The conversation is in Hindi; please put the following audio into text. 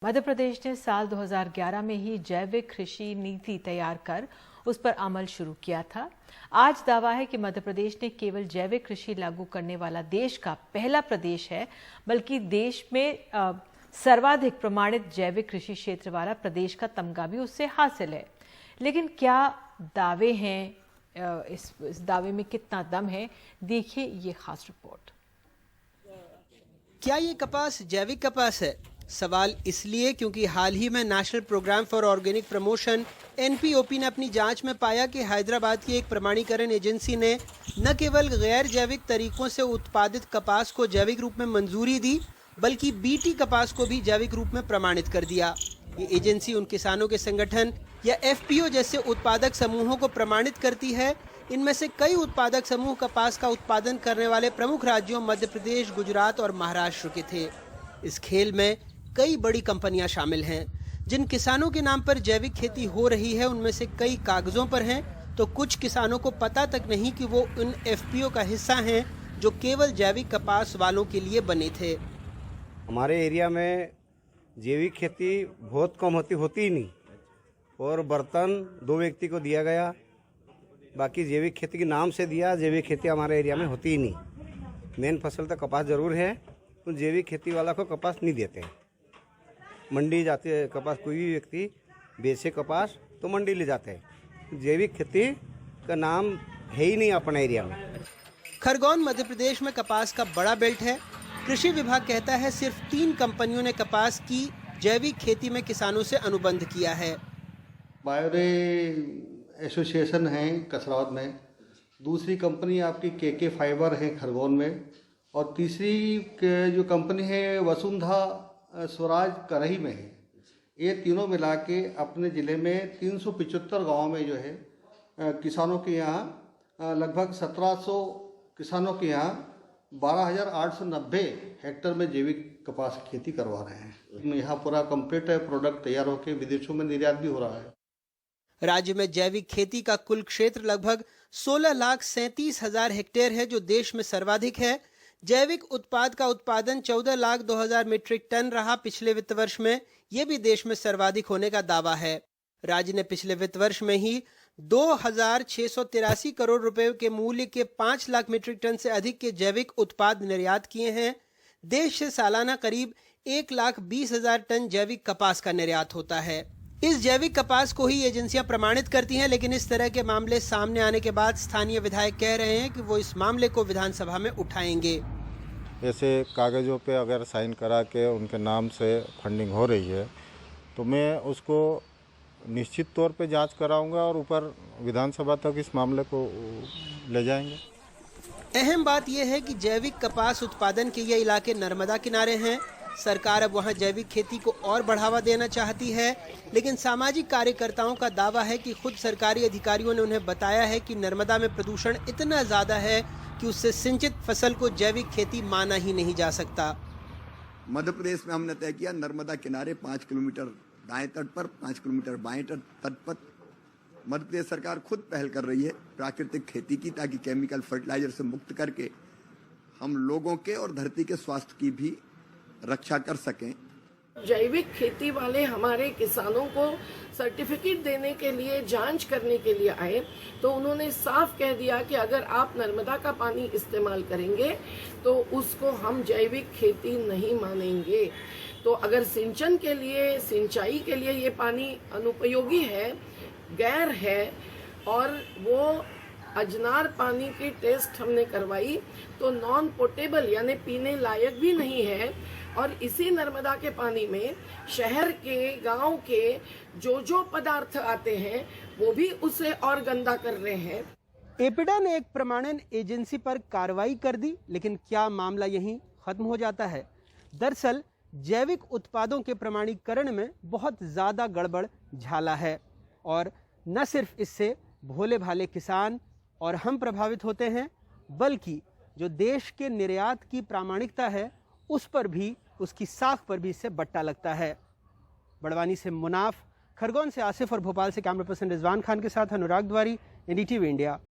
मध्य प्रदेश ने साल 2011 में ही जैविक कृषि नीति तैयार कर उस पर अमल शुरू किया था। आज दावा है कि मध्य प्रदेश ने केवल जैविक कृषि लागू करने वाला देश का पहला प्रदेश है, बल्कि देश में सर्वाधिक प्रमाणित जैविक कृषि क्षेत्र वाला प्रदेश का तमगा भी उससे हासिल है। लेकिन क्या दावे हैं, इस दावे में कितना दम है, देखिए ये खास रिपोर्ट। क्या ये कपास जैविक कपास है? सवाल इसलिए क्योंकि हाल ही में national programme for organic promotion (NPOP) ने अपनी जांच में पाया कि हैदराबाद की एक प्रमाणीकरण एजेंसी ने न केवल गैर जैविक तरीकों से उत्पादित कपास को जैविक रूप में मंजूरी दी, बल्कि BT कपास को भी जैविक रूप में प्रमाणित कर दिया। ये एजेंसी उन किसानों के संगठन या FPO जैसे उत्पादक समूहों को प्रमाणित करती है। इनमें से कई उत्पादक समूह कपास का उत्पादन करने वाले प्रमुख राज्यों मध्य प्रदेश, गुजरात और महाराष्ट्र के थे। इस खेल में कई बड़ी कंपनियां शामिल हैं। जिन किसानों के नाम पर जैविक खेती हो रही है, उनमें से कई कागजों पर हैं, तो कुछ किसानों को पता तक नहीं कि वो उन FPO का हिस्सा हैं जो केवल जैविक कपास वालों के लिए बने थे। हमारे एरिया में जैविक खेती बहुत कम होती ही नहीं, और बर्तन 2 व्यक्ति को दिया गया, बाकी जैविक खेती के नाम से दिया। जैविक खेती हमारे एरिया में होती ही नहीं। मेन फसल तो कपास जरूर है, तो जैविक खेती वाला को कपास नहीं देते। मंडी जाते हैं कपास, कोई भी व्यक्ति बेचे कपास तो मंडी ले जाते हैं। जैविक खेती का नाम है ही नहीं अपने एरिया में। खरगोन मध्य प्रदेश में कपास का बड़ा बेल्ट है। कृषि विभाग कहता है सिर्फ 3 कंपनियों ने कपास की जैविक खेती में किसानों से अनुबंध किया है। बायोरे एसोसिएशन है कसरावद में, दूसरी कंपनी आपकी KK फाइबर है खरगोन में, और तीसरी जो कंपनी है वसुंधरा स्वराज करही में है। ये तीनों मिला के अपने ज़िले में 375 गाँव में जो है किसानों के यहाँ लगभग 1700 किसानों के यहाँ 12,890 हेक्टेयर में जैविक कपास की खेती करवा रहे हैं। यहाँ पूरा कंप्लीट है, प्रोडक्ट तैयार होकर विदेशों में निर्यात भी हो रहा है। राज्य में जैविक खेती का कुल क्षेत्र लगभग 16,37,000 हेक्टेयर है, जो देश में सर्वाधिक है। जैविक उत्पाद का उत्पादन 14,02,000 मीट्रिक टन रहा पिछले वित्त वर्ष में। ये भी देश में सर्वाधिक होने का दावा है। राज्य ने पिछले वित्त वर्ष में ही 2,683 करोड़ रुपए के मूल्य के 5 लाख मीट्रिक टन से अधिक के जैविक उत्पाद निर्यात किए हैं। देश से सालाना करीब 1,20,000 टन जैविक कपास का निर्यात होता है। इस जैविक कपास को ही एजेंसियां प्रमाणित करती हैं, लेकिन इस तरह के मामले सामने आने के बाद स्थानीय विधायक कह रहे हैं कि वो इस मामले को विधानसभा में उठाएंगे। ऐसे कागज़ों पे अगर साइन करा के उनके नाम से फंडिंग हो रही है, तो मैं उसको निश्चित तौर पे जांच कराऊंगा और ऊपर विधानसभा तक इस मामले को ले जाएंगे। अहम बात यह है कि जैविक कपास उत्पादन के ये इलाके नर्मदा किनारे हैं। सरकार अब वहां जैविक खेती को और बढ़ावा देना चाहती है, लेकिन सामाजिक कार्यकर्ताओं का दावा है कि खुद सरकारी अधिकारियों ने उन्हें बताया है कि नर्मदा में प्रदूषण इतना ज्यादा है कि उससे सिंचित फसल को जैविक खेती माना ही नहीं जा सकता। मध्य प्रदेश में हमने तय किया नर्मदा किनारे 5 किलोमीटर दाएं तट पर, 5 किलोमीटर बाएं तट पर मध्य प्रदेश सरकार खुद पहल कर रही है प्राकृतिक खेती की, ताकि केमिकल फर्टिलाइजर से मुक्त करके हम लोगों के और धरती के स्वास्थ्य की भी रक्षा कर सकें। जैविक खेती वाले हमारे किसानों को सर्टिफिकेट देने के लिए, जांच करने के लिए आए, तो उन्होंने साफ कह दिया कि अगर आप नर्मदा का पानी इस्तेमाल करेंगे तो उसको हम जैविक खेती नहीं मानेंगे। तो अगर सिंचन के लिए, सिंचाई के लिए ये पानी अनुपयोगी है, गैर है, और वो अजनार पानी की टेस्ट हमने करवाई तो नॉन पोर्टेबल यानी पीने लायक भी नहीं है, और इसी नर्मदा के पानी में शहर के, गांव के जो पदार्थ आते हैं वो भी उसे और गंदा कर रहे हैं। एपिडा ने एक प्रमाणन एजेंसी पर कार्रवाई कर दी, लेकिन क्या मामला यहीं खत्म हो जाता है? दरअसल जैविक उत्पादों के प्रमाणीकरण में बहुत ज्यादा गड़बड़ झाला है, और न सिर्फ इससे भोले भाले किसान और हम प्रभावित होते हैं, बल्कि जो देश के निर्यात की प्रामाणिकता है उस पर भी, उसकी साख पर भी इससे बट्टा लगता है। बड़वानी से मुनाफ, खरगोन से आसिफ और भोपाल से कैमरा पर्सन रिजवान खान के साथ अनुराग द्वारी, NDTV इंडिया।